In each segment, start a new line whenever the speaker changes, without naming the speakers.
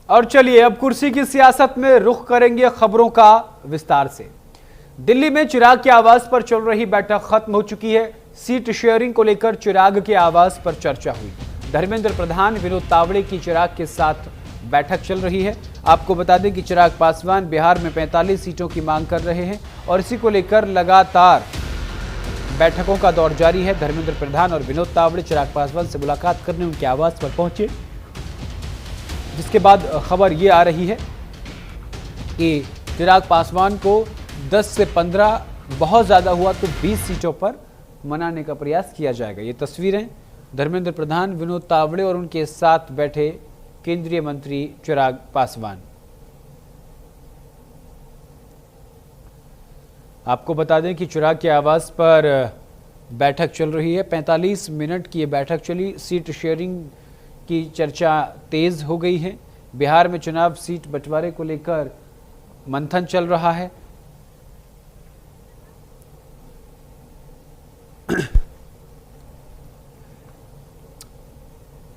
और चलिए अब कुर्सी की सियासत में रुख करेंगे खबरों का विस्तार से। दिल्ली में चिराग के आवास पर चल रही बैठक खत्म हो चुकी है। सीट शेयरिंग को लेकर चिराग के आवास पर चर्चा हुई। धर्मेंद्र प्रधान, विनोद तावड़े की चिराग के साथ बैठक चल रही है। आपको बता दें कि चिराग पासवान बिहार में 45 सीटों की मांग कर रहे हैं और इसी को लेकर लगातार बैठकों का दौर जारी है। धर्मेंद्र प्रधान और विनोद तावड़े चिराग पासवान से मुलाकात करने उनके आवास पर पहुंचे, जिसके बाद खबर ये आ रही है कि चिराग पासवान को 10 से 15, बहुत ज़्यादा हुआ तो 20 सीटों पर मनाने का प्रयास किया जाएगा। ये तस्वीरें धर्मेंद्र प्रधान, विनोद तावड़े और उनके साथ बैठे केंद्रीय मंत्री चिराग पासवान। आपको बता दें कि चिराग के आवास पर बैठक चल रही है। 45 मिनट की ये बैठक चली। सीट शेयरिंग की चर्चा तेज हो गई है। बिहार में चुनाव सीट बंटवारे को लेकर मंथन चल रहा है।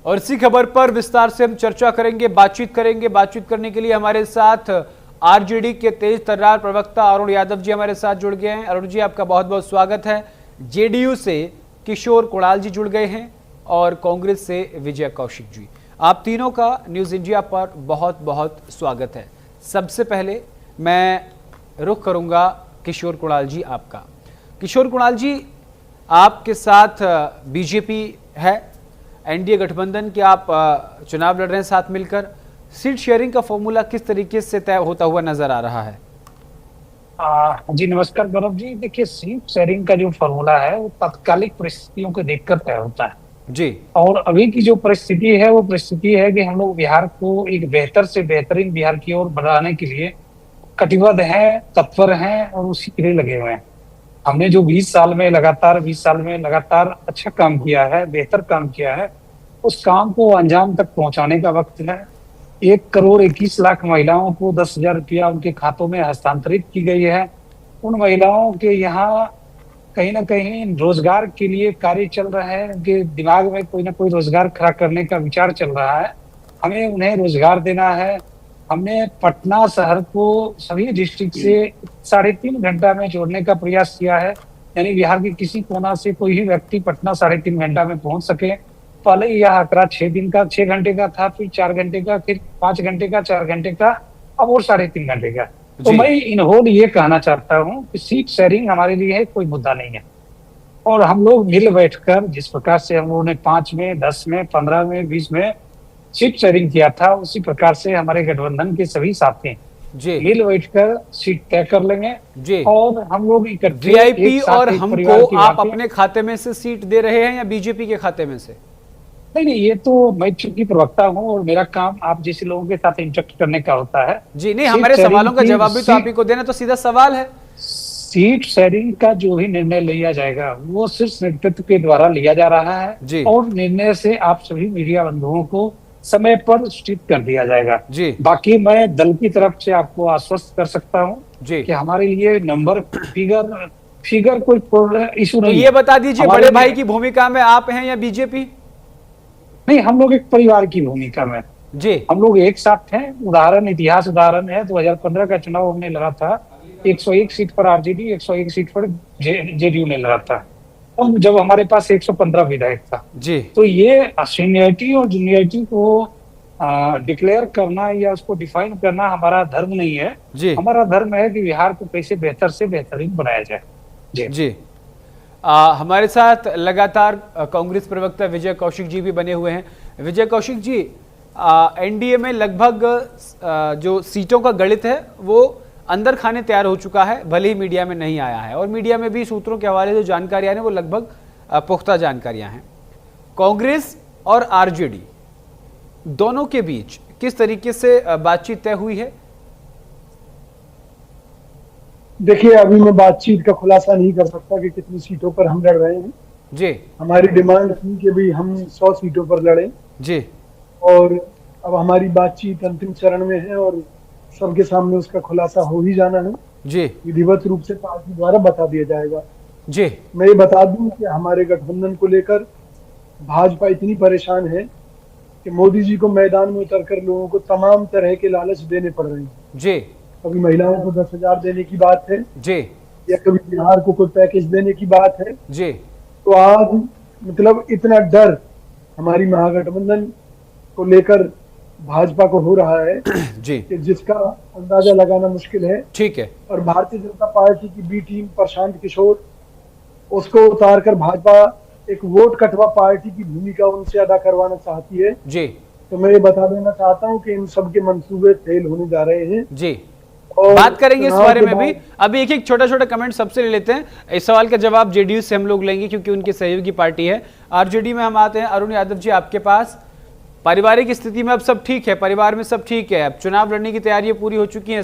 और इसी खबर पर विस्तार से हम चर्चा करेंगे, बातचीत करेंगे। बातचीत करने के लिए हमारे साथ आरजेडी के तेज तर्रार प्रवक्ता अरुण यादव जी हमारे साथ जुड़ गए हैं। अरुण जी, आपका बहुत बहुत स्वागत है। जेडीयू से किशोर कुणाल जी जुड़ गए हैं और कांग्रेस से विजय कौशिक जी। आप तीनों का न्यूज़ इंडिया पर बहुत बहुत स्वागत है। सबसे पहले मैं रुख करूंगा किशोर कुणाल जी आपका। किशोर कुणाल जी, आपके साथ बीजेपी है, एनडीए गठबंधन के आप चुनाव लड़ रहे हैं साथ मिलकर। सीट शेयरिंग का फॉर्मूला किस तरीके से तय होता हुआ नजर आ रहा है?
जी नमस्कार गौरव जी। देखिए, सीट शेयरिंग का जो फॉर्मूला है वो तात्कालिक परिस्थितियों को देखकर तय होता है
जी।
और अभी की जो परिस्थिति है वो परिस्थिति है कि हम लोग बिहार को एक बेहतर से बेहतरीन बिहार की ओर बढ़ाने के लिए कटिबद्ध हैं, तत्पर हैं और उसी के लिए लगे हुए हैं। हमने जो 20 साल में लगातार अच्छा काम किया है, बेहतर काम किया है, उस काम को अंजाम तक पहुंचाने का वक्त है। 1,21,00,000 महिलाओं को 10,000 रुपया उनके खातों में हस्तांतरित की गई है। उन महिलाओं के यहाँ कहीं ना कहीं रोजगार के लिए कार्य चल रहा है, उनके दिमाग में कोई ना कोई रोजगार खड़ा करने का विचार चल रहा है। हमें उन्हें रोजगार देना है। हमने पटना शहर को सभी डिस्ट्रिक्ट से 3.5 घंटा में जोड़ने का प्रयास किया है, यानी बिहार के किसी कोना से कोई भी व्यक्ति पटना 3.5 घंटा में पहुंच सके। पहले यह आंकड़ा 6 घंटे का था, फिर 4 घंटे का, फिर 5 घंटे का, 4 घंटे का, अब और 3.5 घंटे का। तो मैं इन होल ये कहना चाहता हूँ कि सीट शेयरिंग हमारे लिए कोई मुद्दा नहीं है और हम लोग मिल बैठकर जिस प्रकार से हम लोगों ने 5 में, 10 में, 15 में, 20 में सीट शेयरिंग किया था, उसी प्रकार से हमारे गठबंधन के सभी साथी मिल बैठकर सीट तय कर लेंगे जी। और हम लोग
वीआईपी और हमको आप अपने खाते में से सीट दे रहे हैं या बीजेपी के खाते में से?
नहीं, ये तो मैं चूंकि प्रवक्ता हूं और मेरा काम आप जैसे लोगों के साथ इंटरेक्ट करने का होता है
जी। नहीं, हमारे सवालों का जवाब भी तो आप ही को देना, तो सीधा सवाल है।
सीट शेयरिंग का जो भी निर्णय लिया जाएगा वो शीर्ष नेतृत्व के द्वारा लिया जा रहा है और निर्णय से आप सभी मीडिया बंधुओं को समय पर सूचित कर दिया जाएगा जी। बाकी मैं दल की तरफ से आपको आश्वस्त कर सकता हूँ कि हमारे लिए नंबर फिगर कोई इशू नहीं।
ये बता दीजिए, बड़े भाई की भूमिका में आप हैं या बीजेपी?
नहीं, हम लोग एक परिवार की भूमिका में जी। हम लोग एक साथ हैं। इतिहास उदाहरण है, 2015 का चुनाव हमने लड़ा था, 101 सीट पर आरजेडी, 101 सीट पर जेडीयू ने लड़ा था और जब हमारे पास 115 विधायक था जी। तो ये सीनियरिटी और जूनियरिटी को डिक्लेयर करना या उसको डिफाइन करना हमारा धर्म नहीं है जी। हमारा धर्म है कि बिहार को कैसे बेहतर से बेहतरीन बनाया जाए जी
जी। हमारे साथ लगातार कांग्रेस प्रवक्ता विजय कौशिक जी भी बने हुए हैं। विजय कौशिक जी, एनडीए में लगभग जो सीटों का गणित है वो अंदर खाने तैयार हो चुका है, भले ही मीडिया में नहीं आया है और मीडिया में भी सूत्रों के हवाले से जानकारियां हैं वो लगभग पुख्ता जानकारियां हैं। कांग्रेस और आरजेडी दोनों के बीच किस तरीके से बातचीत तय हुई है?
देखिए, अभी मैं बातचीत का खुलासा नहीं कर सकता कि कितनी सीटों पर हम लड़ रहे हैं जी। हमारी डिमांड थी कि भी हम 100 सीटों पर लड़ें जी और अब हमारी बातचीत अंतिम चरण में है और सबके सामने उसका खुलासा हो ही जाना है जी। विधिवत रूप से पार्टी द्वारा बता दिया जाएगा जी। मैं ये बता दूं कि हमारे गठबंधन को लेकर भाजपा इतनी परेशान है कि मोदी जी को मैदान में उतरकर लोगों को तमाम तरह के लालच देने पड़ रहे हैं।
जी।
कभी महिलाओं को 10,000 देने की बात है
जी।
या कभी बिहार को कोई पैकेज देने की बात है।
जी।
तो आज मतलब इतना डर हमारी महागठबंधन को लेकर भाजपा को हो रहा है
जी,
कि जिसका अंदाजा लगाना मुश्किल है।
ठीक है।
और भारतीय जनता पार्टी की बी टीम प्रशांत किशोर, उसको उतारकर भाजपा एक वोट कटवा पार्टी की भूमिका उनसे अदा करवाना चाहती है।
जी।
तो मैं ये बता देना चाहता हूं कि इन सब के मंसूबे फेल होने जा रहे हैं।
जी,
और
बात करेंगे इस बारे में भी। अभी एक एक छोटा छोटा कमेंट सबसे ले लेते हैं। इस सवाल का जवाब जेडीयू से हम लोग लेंगे क्योंकि उनकी सहयोगी पार्टी है। आरजेडी में हम आते हैं। अरुण यादव जी, आपके पास पारिवारिक स्थिति में अब सब ठीक है, परिवार में सब ठीक है, अब चुनाव लड़ने की तैयारियां पूरी हो चुकी हैं?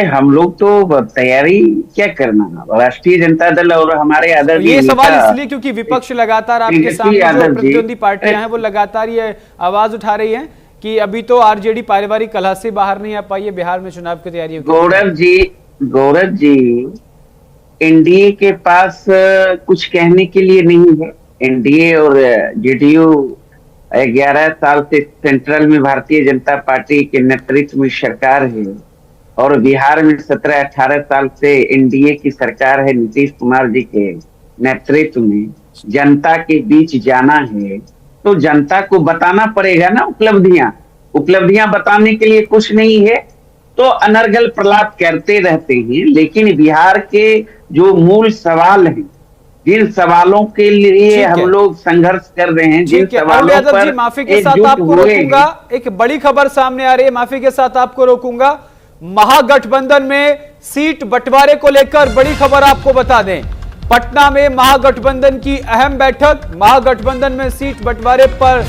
हम लोग तो तैयारी क्या करना, राष्ट्रीय जनता दल और हमारे आदरणीय
ये सवाल इसलिए क्योंकि विपक्ष लगातार आपके सामने जो प्रतिद्वंदी पार्टियां हैं वो लगातार ये आवाज उठा रही है कि अभी तो आरजेडी पारिवारिक कलह से बाहर नहीं आ पाई है, बिहार में चुनाव की तैयारी।
गौरव जी, एनडीए के पास कुछ कहने के लिए नहीं है। एनडीए और जेडीयू 11 साल से सेंट्रल में भारतीय जनता पार्टी के नेतृत्व में सरकार है और बिहार में 17-18 साल से एनडीए की सरकार है। नीतीश कुमार जी के नेतृत्व में जनता के बीच जाना है तो जनता को बताना पड़ेगा ना। उपलब्धियां बताने के लिए कुछ नहीं है तो अनर्गल प्रलाप करते रहते हैं। लेकिन बिहार के जो मूल सवाल हैं, जिन सवालों के लिए हम लोग संघर्ष कर रहे हैं, जिन सवालों पर
माफी के साथ आपको रोकूंगा, एक बड़ी खबर सामने आ रही है, माफी के साथ आपको रोकूंगा। महागठबंधन में सीट बंटवारे को लेकर बड़ी खबर आपको बता दें। पटना में महागठबंधन की अहम बैठक, महागठबंधन में सीट बंटवारे पर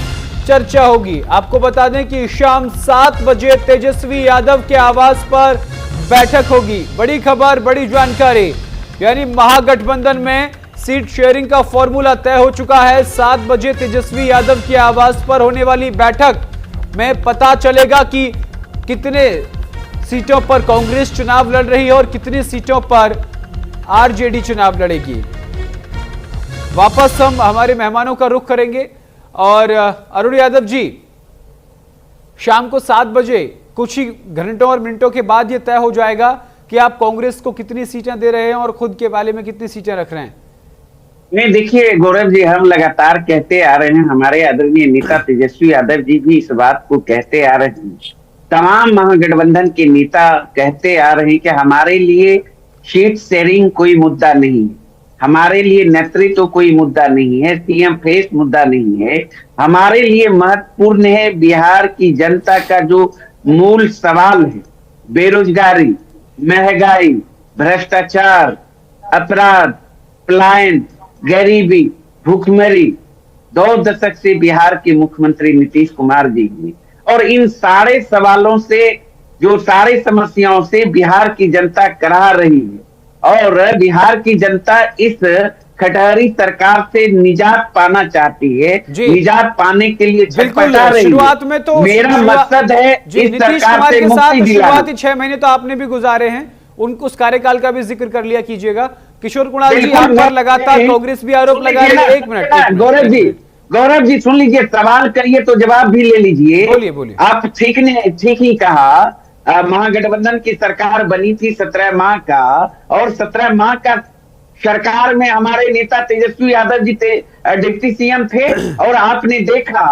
चर्चा होगी। आपको बता दें कि शाम 7 बजे तेजस्वी यादव के आवास पर बैठक होगी। बड़ी खबर, बड़ी जानकारी, यानी महागठबंधन में सीट शेयरिंग का फॉर्मूला तय हो चुका है। 7 बजे तेजस्वी यादव के आवास पर होने वाली बैठक में पता चलेगा कि कितने सीटों पर कांग्रेस चुनाव लड़ रही है और कितनी सीटों पर आरजेडी चुनाव लड़ेगी। वापस हम हमारे मेहमानों का रुख करेंगे और अरुण यादव जी, शाम को 7 बजे कुछ ही घंटों और मिनटों के बाद यह तय हो जाएगा कि आप कांग्रेस को कितनी सीटें दे रहे हैं और खुद के पाले में कितनी सीटें रख रहे हैं।
नहीं, देखिए गौरव जी, हम लगातार कहते आ रहे हैं, हमारे आदरणीय नेता तेजस्वी यादव जी भी इस बात को कहते आ रहे हैं, तमाम महागठबंधन के नेता कहते आ रहे हैं कि हमारे लिए सीट शेयरिंग कोई मुद्दा नहीं है, हमारे लिए नेतृत्व कोई मुद्दा नहीं है, सीएम फेस मुद्दा नहीं है। हमारे लिए महत्वपूर्ण है बिहार की जनता का जो मूल सवाल है, बेरोजगारी, महंगाई, भ्रष्टाचार, अपराध, पलायन, गरीबी, भूखमरी। 2 दशक से बिहार के मुख्यमंत्री नीतीश कुमार जी हैं और इन सारे सवालों से, जो सारी समस्याओं से बिहार की जनता कराह रही है और बिहार की जनता इस खटहरी सरकार से निजात पाना चाहती है, निजात पाने के लिए छटपटा रही है।
शुरुआत में तो
मेरा मकसद है इस सरकार से मुक्ति दिलाना।
शुरुआती 6 महीने तो आपने भी गुजारे हैं, उनको उस कार्यकाल का भी जिक्र कर लिया कीजिएगा। किशोर कुणाल जी, आप पर लगातार कांग्रेस भी आरोप लगा रही है। एक मिनट
गौरव जी सुन लीजिए, सवाल करिए तो जवाब भी ले लीजिए।
बोलिए।
आप ठीक ही कहा, महागठबंधन की सरकार बनी थी 17 माह का और 17 माह का सरकार में हमारे नेता तेजस्वी यादव जी डिप्टी सीएम थे और आपने देखा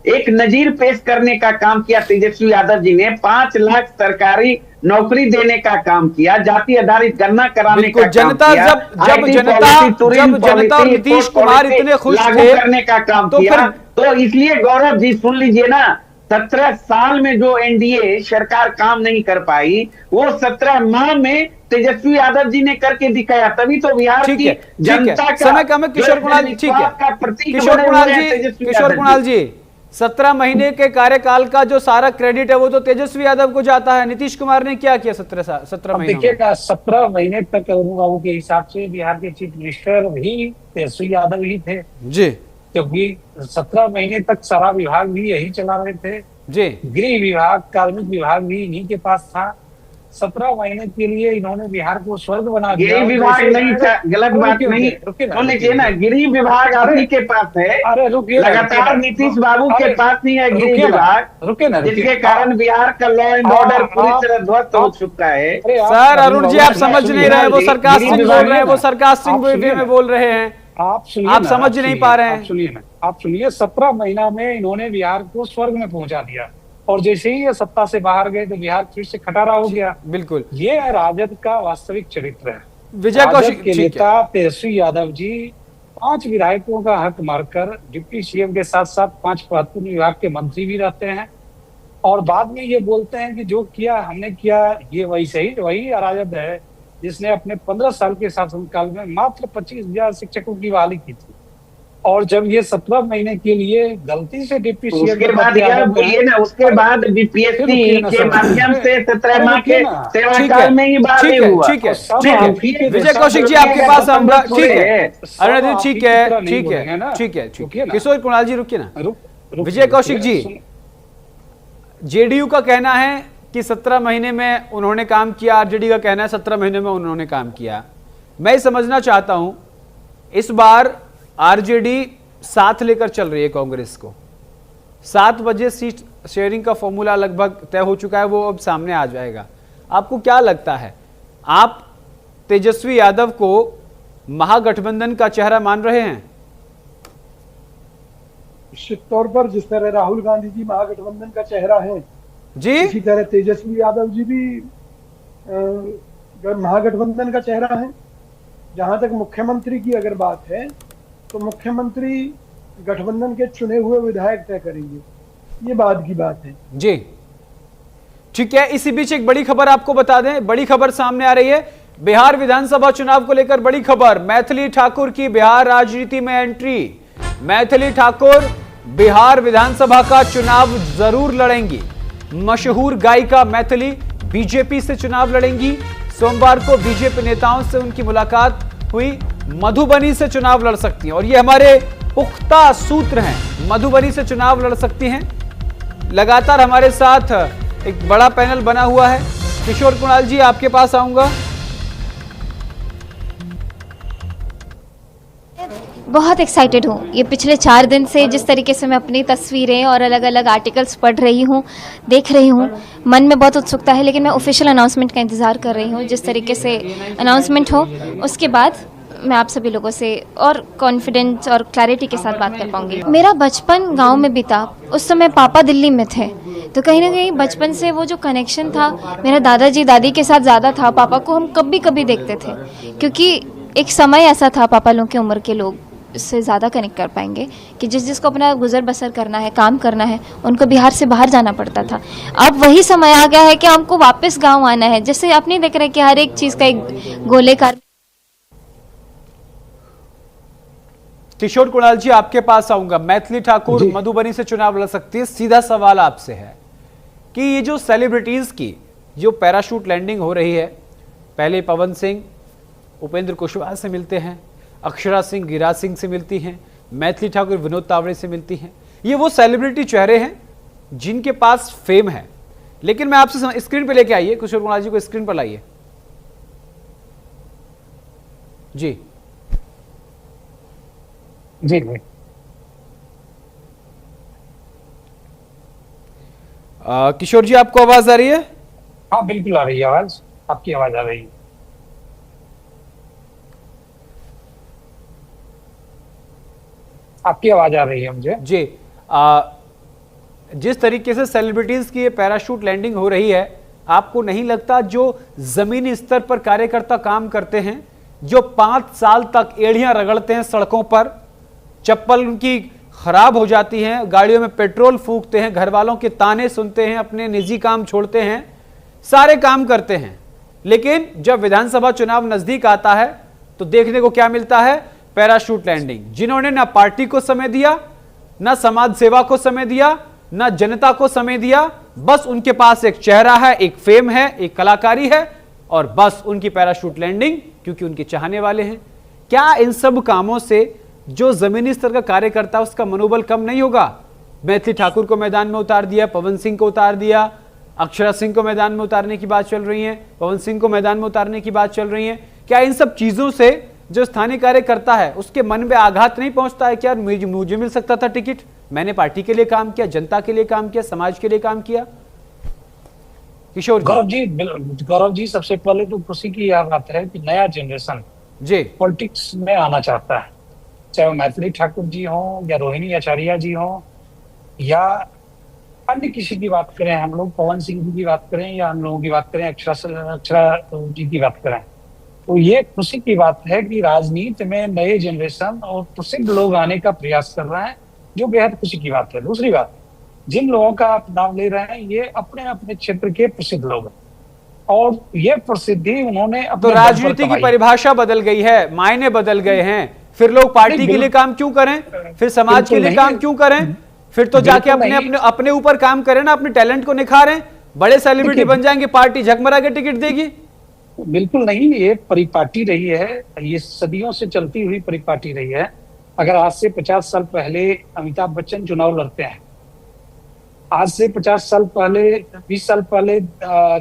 एक नजीर पेश करने का काम किया तेजस्वी यादव जी ने। 5 लाख सरकारी नौकरी देने का काम किया, जाति आधारित गणना कराने का काम किया,
जब जनता और नीतीश कुमार इतने खुश थे
करने का काम किया। तो इसलिए गौरव जी सुन लीजिए ना, 17 साल में जो एनडीए सरकार काम नहीं कर पाई वो 17 माह में तेजस्वी यादव जी ने करके दिखाया, तभी तो बिहार की जनता का
समय कम है। किशोर कुणाल जी, ठीक है, किशोर कुणाल जी, 17 महीने के कार्यकाल का जो सारा क्रेडिट है वो तो तेजस्वी यादव को जाता है। नीतीश कुमार ने क्या किया 17 महीने?
देखिएगा, 17 महीने तक अरुण बाबू के हिसाब से बिहार के चीफ मिनिस्टर भी तेजस्वी यादव ही थे
जी,
क्योंकि 17 महीने तक सारा विभाग भी यही चला रहे थे
जी।
गृह विभाग, कार्मिक विभाग भी इन्हीं के पास था। 17 महीने के लिए इन्होंने बिहार को स्वर्ग बना दिया।
गृह विभाग नहीं था, गलत बात नहीं तो लीजिए ना, गृह विभाग आप ही के पास है।
अरे रुकिए,
लगातार नीतीश बाबू के पास ही है गृह विभाग,
रुके ना,
जिसके कारण बिहार का लॉ एंड ऑर्डर पूरी तरह ध्वस्त हो चुका है।
सर अरुण जी आप समझ नहीं रहे, वो सरकास्टिंग बोल रहे हैं, वो सरकास्टिंग वे में बोल रहे हैं, आप समझ नहीं पा रहे हैं।
आप सुनिए, 17 महीना में इन्होंने बिहार को स्वर्ग में पहुंचा दिया, और जैसे ही ये सत्ता से बाहर गए तो बिहार फिर से खटारा हो गया।
बिल्कुल, ये
राजद का वास्तविक चरित्र है।
विजय कौशिक
के नेता तेजस्वी यादव जी 5 विधायकों का हक मारकर डिप्टी सीएम के साथ साथ 5 महत्वपूर्ण विभाग के मंत्री भी रहते हैं, और बाद में ये बोलते हैं कि जो किया हमने किया, ये वही राजद है जिसने अपने 15 साल के शासनकाल में मात्र 25,000 शिक्षकों की बहाली की थी। और जब ये 17 महीने के लिए गलती से डिप्टी सीएम
उसके बाद उसके बाद बीपीएससी के माध्यम से 17 माह के सेवाकाल में ही बहाली हुआ।
ठीक है विजय कौशिक जी आपके पास आऊंगा। ठीक है अरुण जी, ठीक है किशोर कुणाल जी रुकिए ना। विजय कौशिक जी, जेडीयू का कहना है कि 17 महीने में उन्होंने काम किया, आरजेडी का कहना है 17 महीने में उन्होंने काम किया। मैं समझना चाहता हूं इस बार आरजेडी साथ लेकर चल रही है कांग्रेस को। 7 बजे सीट शेयरिंग का फॉर्मूला लगभग तय हो चुका है, वो अब सामने आ जाएगा। आपको क्या लगता है, आप तेजस्वी यादव को महागठबंधन का चेहरा मान रहे हैं?
निश्चित तौर पर जिस तरह राहुल गांधी जी महागठबंधन का चेहरा है
जी,
इसी तरह तेजस्वी यादव जी भी महागठबंधन का चेहरा है। जहां तक मुख्यमंत्री की अगर बात है तो मुख्यमंत्री गठबंधन के चुने हुए विधायक तय करेंगे, ये बात की बात है
जी। ठीक है, इसी बीच एक बड़ी खबर आपको बता दें, बड़ी खबर सामने आ रही है बिहार विधानसभा चुनाव को लेकर। बड़ी खबर, मैथिली ठाकुर की बिहार राजनीति में एंट्री। मैथिली ठाकुर बिहार विधानसभा का चुनाव जरूर लड़ेंगी। मशहूर गायिका मैथिली बीजेपी से चुनाव लड़ेंगी। सोमवार को बीजेपी नेताओं से उनकी मुलाकात हुई, मधुबनी से चुनाव लड़ सकती हैं और ये हमारे पुख्ता सूत्र हैं, मधुबनी से चुनाव लड़ सकती हैं। लगातार हमारे साथ एक बड़ा पैनल बना हुआ है। किशोर कुणाल जी आपके पास आऊंगा।
बहुत एक्साइटेड हूँ। ये पिछले 4 दिन से जिस तरीके से मैं अपनी तस्वीरें और अलग अलग आर्टिकल्स पढ़ रही हूँ, देख रही हूँ, मन में बहुत उत्सुकता है, लेकिन मैं ऑफिशियल अनाउंसमेंट का इंतज़ार कर रही हूँ। जिस तरीके से अनाउंसमेंट हो उसके बाद मैं आप सभी लोगों से और कॉन्फिडेंस और क्लैरिटी के साथ बात कर पाऊंगी। मेरा बचपन गांव में बीता, उस समय पापा दिल्ली में थे, तो कहीं ना कहीं बचपन से वो जो कनेक्शन था मेरे दादाजी दादी के साथ ज़्यादा था। पापा को हम कभी कभी देखते थे, क्योंकि एक समय ऐसा था पापा लोगों की उम्र के लोग इससे ज़्यादा कनेक्ट कर पाएंगे कि जिसको अपना गुजर बसर करना है, काम करना है, उनको बिहार से बाहर जाना पड़ता था। अब वही समय आ गया है कि हमको वापस गांव आना है। जैसे आप नहीं देख रहे कि हर एक चीज़ का एक गोलेकार।
किशोर कुणाल जी आपके पास आऊंगा। मैथिली ठाकुर मधुबनी से चुनाव लड़ सकती है। सीधा सवाल आपसे है कि ये जो सेलिब्रिटीज की जो पैराशूट लैंडिंग हो रही है, पहले पवन सिंह उपेंद्र कुशवाहा से मिलते हैं, अक्षरा सिंह गिरिराज सिंह से मिलती हैं, मैथिली ठाकुर विनोद तावड़े से मिलती हैं। ये वो सेलिब्रिटी चेहरे हैं जिनके पास फेम है। लेकिन मैं आपसे स्क्रीन पे लेके आइए, किशोर कुणाल जी को स्क्रीन पर लाइए जी।
जी
किशोर जी आपको आवाज आ रही है?
हाँ बिल्कुल आ रही है आवाज, आपकी आवाज आ रही है। आपकी आवाज आ रही है मुझे
जी। जिस तरीके से सेलिब्रिटीज की ये पैराशूट लैंडिंग हो रही है, आपको नहीं लगता जो जमीनी स्तर पर कार्यकर्ता काम करते हैं, जो 5 साल तक एड़ियां रगड़ते हैं सड़कों पर, चप्पल उनकी खराब हो जाती हैं, गाड़ियों में पेट्रोल फूकते हैं, घर वालों के ताने सुनते हैं, अपने निजी काम छोड़ते हैं, सारे काम करते हैं, लेकिन जब विधानसभा चुनाव नजदीक आता है तो देखने को क्या मिलता है? Parachute landing. जिन्होंने ना पार्टी को समय दिया, ना समाज सेवा को समय दिया, ना जनता को समय दिया, बस उनके पास एक चेहरा है, एक फेम है, एक कलाकारी है, और बस उनकी पैराशूट लैंडिंग क्योंकि उनके चाहने वाले हैं। क्या इन सब कामों से जो जमीनी स्तर का कार्यकर्ता उसका मनोबल कम नहीं होगा? मैथिली ठाकुर को मैदान में उतार दिया, पवन सिंह को उतार दिया, अक्षरा सिंह को मैदान में उतारने की बात चल रही है, पवन सिंह को मैदान में उतारने की बात चल रही है। क्या इन सब चीजों से जो स्थानीय कार्यकर्ता है उसके मन में आघात नहीं पहुंचता है? क्या मुझे मिल सकता था टिकट, मैंने पार्टी के लिए काम किया, जनता के लिए काम किया, समाज के लिए काम किया? किशोर
गौरव जी, सबसे पहले तो खुशी की यह बात है कि नया जनरेशन
जी
पॉलिटिक्स में आना चाहता है, चाहे वो मैथिली ठाकुर जी हो या रोहिणी आचार्य जी हो या अन्य किसी की बात करें, हम लोग पवन सिंह जी की बात करें या हम लोगों की बात करें, अक्षरा जी की बात करें, तो ये खुशी की बात है कि राजनीति में नए जनरेशन और प्रसिद्ध लोग आने का प्रयास कर रहे हैं, जो बेहद खुशी की बात है। दूसरी बात, जिन लोगों का आप नाम ले रहे हैं ये अपने अपने क्षेत्र के प्रसिद्ध लोग हैं और ये प्रसिद्धि उन्होंने
तो राजनीति की परिभाषा बदल गई है, मायने बदल गए हैं। फिर लोग पार्टी के लिए काम क्यों करें, फिर समाज के लिए काम क्यों करें? फिर तो जाके अपने ऊपर काम करें ना, अपने टैलेंट को निखारें। बड़े सेलिब्रिटी बन जाएंगे, पार्टी झकमरा के टिकट देगी?
बिल्कुल नहीं, ये परिपाटी रही है, ये सदियों से चलती हुई परिपाटी रही है। अगर आज से 50 साल पहले अमिताभ बच्चन चुनाव लड़ते हैं, आज से 50 साल पहले 20 साल पहले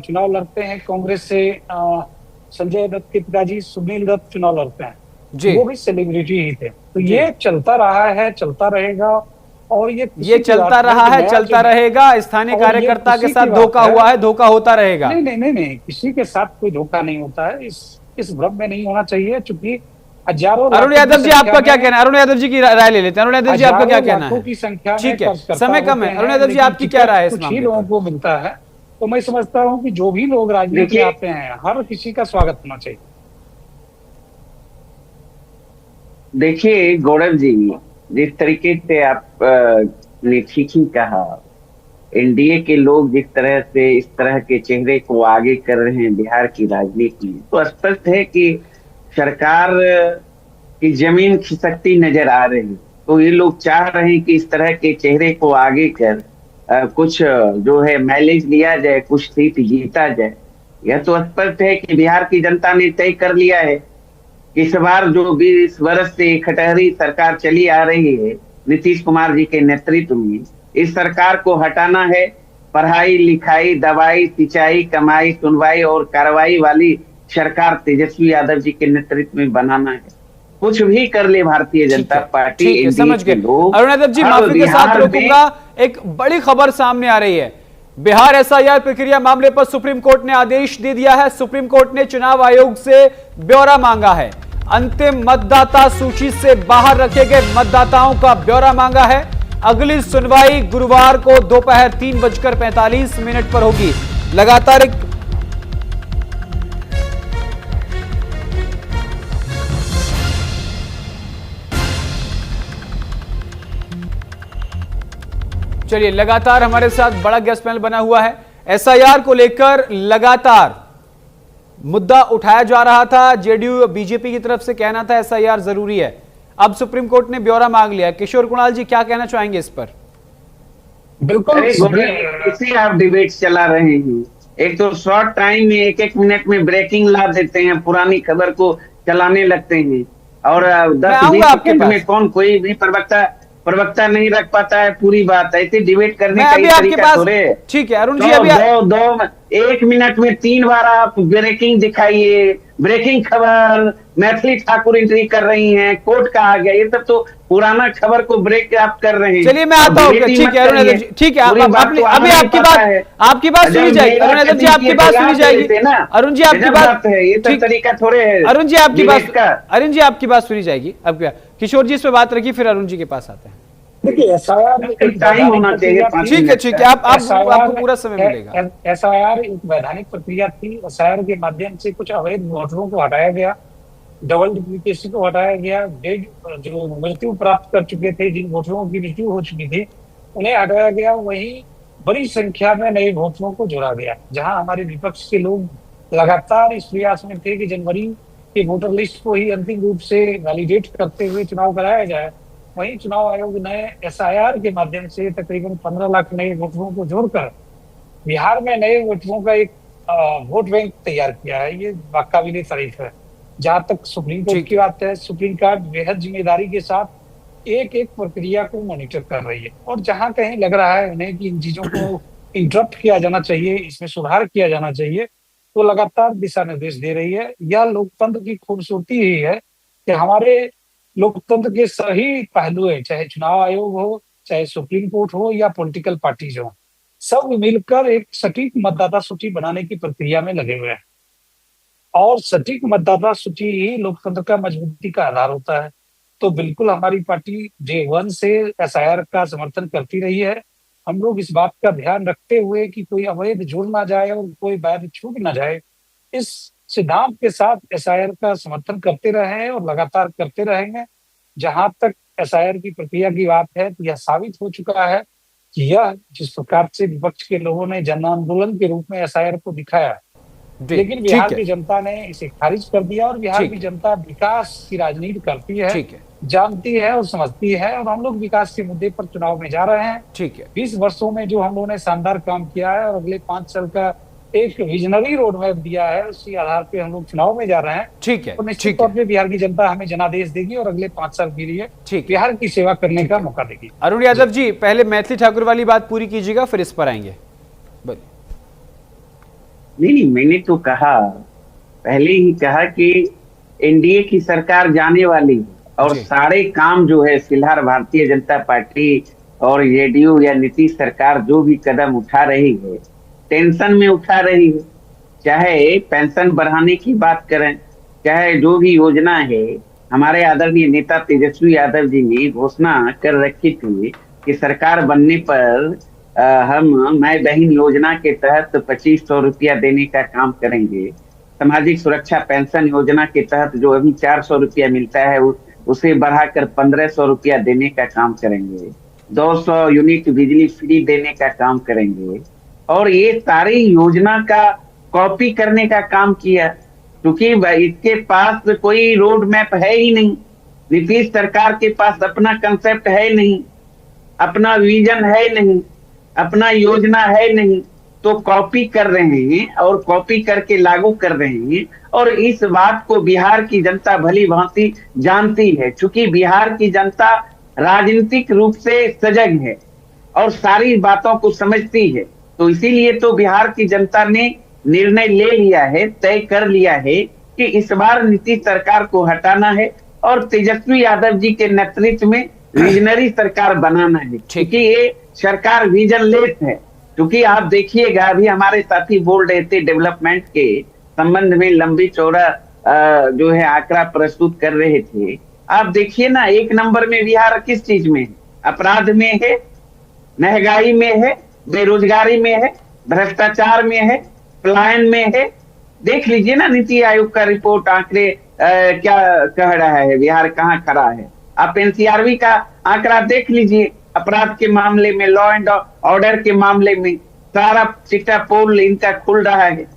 चुनाव लड़ते हैं कांग्रेस से संजय दत्त के पिताजी सुनील दत्त चुनाव लड़ते हैं, वो भी सेलिब्रिटी ही थे। तो ये चलता रहा है, चलता रहेगा और ये
चलता रहा है, चलता रहेगा। स्थानीय कार्यकर्ता के साथ धोखा हुआ है, धोखा होता रहेगा।
नहीं, किसी के साथ कोई धोखा नहीं होता है, इस भ्रम में नहीं होना चाहिए। चूंकि हजारों,
अरुण यादव जी आपका क्या कहना है? अरुण यादव जी की राय ले लेते हैं। अरुण यादव जी आपका क्या कहना है?
की संख्या
ठीक है, समय कम है। अरुण यादव जी आपकी क्या राय है इस मामले में?
लोगों को मिलता है, तो मैं समझता हूँ कि जो भी लोग राजनीति में आते हैं हर किसी का स्वागत होना चाहिए।
देखिए गौरव जी, जिस तरीके से आप ने ठीक ही कहा, एनडीए के लोग जिस तरह से इस तरह के चेहरे को आगे कर रहे हैं बिहार की राजनीति में, तो स्पष्ट है कि सरकार की जमीन खिसकती नजर आ रही है। तो ये लोग चाह रहे हैं कि इस तरह के चेहरे को आगे कर कुछ जो है माइलेज लिया जाए, कुछ सीट जीता जाए। यह तो स्पष्ट है कि बिहार की जनता ने तय कर लिया है कि इस बार जो 20 वर्ष से खटहरी सरकार चली आ रही है नीतीश कुमार जी के नेतृत्व में, इस सरकार को हटाना है। पढ़ाई लिखाई, दवाई, सिंचाई, कमाई, सुनवाई और कार्रवाई वाली सरकार तेजस्वी यादव जी के नेतृत्व में बनाना है। कुछ भी कर ले भारतीय जनता पार्टी,
समझ गए। अरुण यादव जी, माफी के साथ रोकूंगा, एक बड़ी खबर सामने आ रही है। बिहार एसआईआर प्रक्रिया मामले पर सुप्रीम कोर्ट ने आदेश दे दिया है। सुप्रीम कोर्ट ने चुनाव आयोग से ब्यौरा मांगा है। अंतिम मतदाता सूची से बाहर रखे गए मतदाताओं का ब्यौरा मांगा है। अगली सुनवाई गुरुवार को दोपहर 3:45 पर होगी। लगातार एक चलिए, लगातार हमारे साथ बड़ा गेस्ट पैनल बना हुआ है। एसआईआर को लेकर लगातार मुद्दा उठाया जा रहा था। जेडीयू बीजेपी की तरफ से कहना था एसआईआर जरूरी है। अब सुप्रीम कोर्ट ने ब्यौरा मांग लिया। किशोर कुणाल जी क्या कहना चाहेंगे इस पर?
बिल्कुल, इसी आप डिबेट चला रहे हैं। एक तो शॉर्ट टाइम में 1-1 मिनट में ब्रेकिंग ला देते हैं, पुरानी खबर को चलाने लगते हैं और 10-20 सेकंड में कोई भी प्रवक्ता नहीं रख पाता है पूरी बात। ऐसे डिबेट करने का तरीका थोड़े।
ठीक है अरुण जी, अभी
1 मिनट में 3 बार आप ब्रेकिंग दिखाइए। ब्रेकिंग खबर, मैथिली ठाकुर एंट्री कर रही हैं, कोर्ट का आ गया, ये सब तो पुराना खबर को ब्रेक आप कर रहे हैं।
चलिए मैं आता हूँ। ठीक है अरुण यादव जी, ठीक है, अभी आपकी बात सुनी जाएगी। अरुण यादव जी आपकी बात सुनी जाएगी। अरुण जी आपकी बात है, ये तो तरीका थोड़े है। अरुण जी आपकी बात सुनी जाएगी। अब क्या किशोर जी इस पे बात रखी, फिर अरुण जी के पास आते हैं।
देखिए एसआईआर
टाइम होना चाहिए।
ठीक है, आपको पूरा समय मिलेगा।
एसआईआर एक वैधानिक प्रक्रिया थी। एसआईआर के माध्यम से कुछ अवैध वोटरों को हटाया गया, डबल डुप्लीकेसी को हटाया गया, जो मृत्यु प्राप्त कर चुके थे, जिन वोटरों की मृत्यु हो चुकी थी उन्हें हटाया गया। वहीं बड़ी संख्या में नए वोटरों को जोड़ा गया। जहां हमारे विपक्ष के लोग लगातार इस प्रयास में थे कि जनवरी की वोटर लिस्ट को ही अंतिम रूप से वैलिडेट करते हुए चुनाव कराया जाए, वहीं चुनाव आयोग ने एसआईआर के माध्यम से तकरीबन 15 लाख नए वोटरों को जोड़कर बिहार में नए वोटरों का एक वोट बैंक तैयार किया है। ये काबिल तारीफ है। जहां तक सुप्रीम कोर्ट की बात है, सुप्रीम कोर्ट बेहद जिम्मेदारी के साथ एक एक प्रक्रिया को मॉनिटर कर रही है और जहां कहीं लग रहा है उन्हें कि इन चीजों को इंटरप्ट किया जाना चाहिए, इसमें सुधार किया जाना चाहिए, तो लगातार दिशा निर्देश दे रही है। यह लोकतंत्र की खूबसूरती ही है कि हमारे लोकतंत्र के सही पहलू है, चाहे चुनाव आयोग हो, चाहे सुप्रीम कोर्ट हो या पॉलिटिकल पार्टीज हो, सब मिलकर एक सटीक मतदाता सूची बनाने की प्रक्रिया में लगे हुए हैं। और सटीक मतदाता सूची ही लोकतंत्र का मजबूती का आधार होता है। तो बिल्कुल हमारी पार्टी डे 1 से एसआईआर का समर्थन करती रही है। हम लोग इस बात का ध्यान रखते हुए कि कोई अवैध जुड़ ना जाए और कोई वैध छूट ना जाए, इस सिद्धांत के साथ एसआईआर का समर्थन करते रहे हैं और लगातार करते रहेंगे। जहां तक एसआईआर की प्रक्रिया की बात है, तो यह साबित हो चुका है कि यह जिस प्रकार से विपक्ष के लोगों ने जन आंदोलन के रूप में एसआईआर को दिखाया, लेकिन बिहार की जनता ने इसे खारिज कर दिया। और बिहार की जनता विकास की राजनीति करती है, जानती है और समझती है, और हम लोग विकास के मुद्दे पर चुनाव में जा रहे हैं। 20 वर्षों में जो हम लोगों ने शानदार काम किया है और अगले 5 साल का एक विजनरी रोड मैप दिया है, उसी आधार पे हम लोग चुनाव में जा रहे हैं। तो निश्चित तौर पे बिहार की जनता हमें जनादेश देगी और अगले 5 साल के लिए बिहार की सेवा करने का मौका देगी।
अरुण यादव जी, पहले मैथिली ठाकुर वाली बात पूरी कीजिएगा, फिर इस पर आएंगे।
नहीं, मैंने तो कहा, पहले ही कहा कि एनडीए की सरकार जाने वाली है और सारे काम जो है फिलहाल भारतीय जनता पार्टी और जेडीयू या नीतीश सरकार जो भी कदम उठा रही है, टेंशन में उठा रही है। चाहे पेंशन बढ़ाने की बात करें, चाहे जो भी योजना है, हमारे आदरणीय नेता तेजस्वी यादव जी ने घोषणा कर रखी थी कि सरकार बनने पर हम माय बहन योजना के तहत 2500 रुपया देने का काम करेंगे। सामाजिक सुरक्षा पेंशन योजना के तहत जो अभी 400 रुपया मिलता है उसे बढ़ाकर 1500 रुपया देने का काम करेंगे। 200 यूनिट बिजली फ्री देने का काम करेंगे। और ये सारी योजना का कॉपी करने का काम किया, क्योंकि इसके पास कोई रोड मैप है ही नहीं। नीतीश सरकार के पास अपना कंसेप्ट है नहीं, अपना विजन है नहीं, अपना योजना है नहीं, तो कॉपी कर रहे हैं और कॉपी करके लागू कर रहे हैं। और इस बात को बिहार की जनता भली भांति जानती है, क्योंकि बिहार की जनता राजनीतिक रूप से सजग है और सारी बातों को समझती है। तो इसीलिए तो बिहार की जनता ने निर्णय ले लिया है, तय कर लिया है कि इस बार नीतीश सरकार को हटाना है और तेजस्वी यादव जी के नेतृत्व में विजनरी सरकार बनाना है, क्योंकि ये सरकार विजन लेस है। क्योंकि आप देखिएगा, अभी हमारे साथी बोल रहे थे डेवलपमेंट के संबंध में लंबी चौड़ा जो है आंकड़ा प्रस्तुत कर रहे थे। आप देखिए ना, 1 नंबर में बिहार किस चीज में है? अपराध में है, महंगाई में है, बेरोजगारी में है, भ्रष्टाचार में है, पलायन में है। देख लीजिए ना नीति आयोग का रिपोर्ट, आंकड़े क्या कह रहा है, बिहार कहाँ खड़ा है। आप एनसीआरबी का आंकड़ा देख लीजिए, अपराध के मामले में, लॉ एंड ऑर्डर के मामले में सारा चिट्टा पोल इनका खुल रहा है।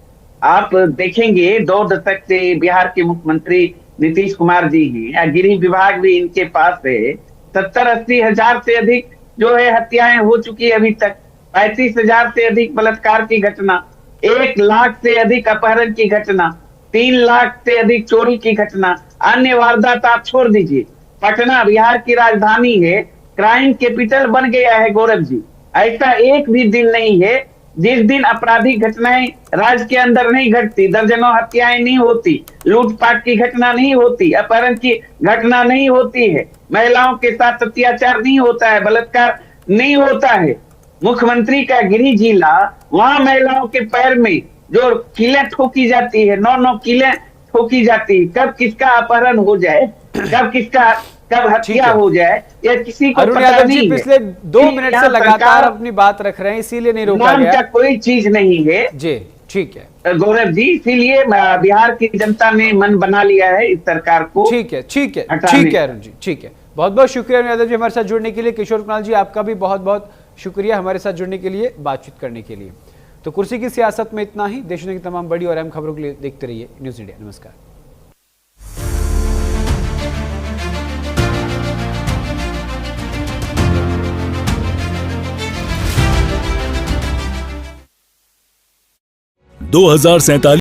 आप देखेंगे 2 दशक से बिहार के मुख्यमंत्री नीतीश कुमार जी हैं, गृह विभाग भी इनके पास है। 70-80 हजार से अधिक जो है हत्याएं हो चुकी है अभी तक, 35 हजार से अधिक बलात्कार की घटना, 1 लाख से अधिक अपहरण की घटना, 3 लाख से अधिक चोरी की घटना, अन्य वारदात आप छोड़ दीजिए। पटना बिहार की राजधानी है, क्राइम कैपिटल बन गया है गौरव जी। ऐसा एक भी दिन नहीं है जिस दिन आपराधिक घटनाएं राज्य के अंदर नहीं घटती, दर्जनों हत्याएं नहीं होती, लूटपाट की घटना नहीं होती, अपहरण की घटना नहीं होती है, महिलाओं के साथ अत्याचार नहीं होता है, बलात्कार नहीं होता है। मुख्यमंत्री का गृह जिला, वहां महिलाओं के पैर में जो कीलें ठोकी जाती है, 9 कीलें ठोकी जाती है, कब किसका अपहरण हो जाए, कब हत्या हो जाए, या किसी को पता नहीं है।
पिछले 2 मिनट से लगातार अपनी बात रख रहे हैं, इसीलिए नहीं रोका गया।
का कोई चीज नहीं है
जी, ठीक है
गौरव जी, इसीलिए बिहार की जनता ने मन बना लिया है इस सरकार को।
ठीक है अरुण जी, ठीक है। बहुत बहुत शुक्रिया यादव जी हमारे साथ जुड़ने के लिए। किशोर कुणाल जी, आपका भी बहुत बहुत शुक्रिया हमारे साथ जुड़ने के लिए, बातचीत करने के लिए। तो कुर्सी की सियासत में इतना ही। देश दुनिया की तमाम बड़ी और अहम खबरों के लिए देखते रहिए न्यूज़ इंडिया। नमस्कार।
$2047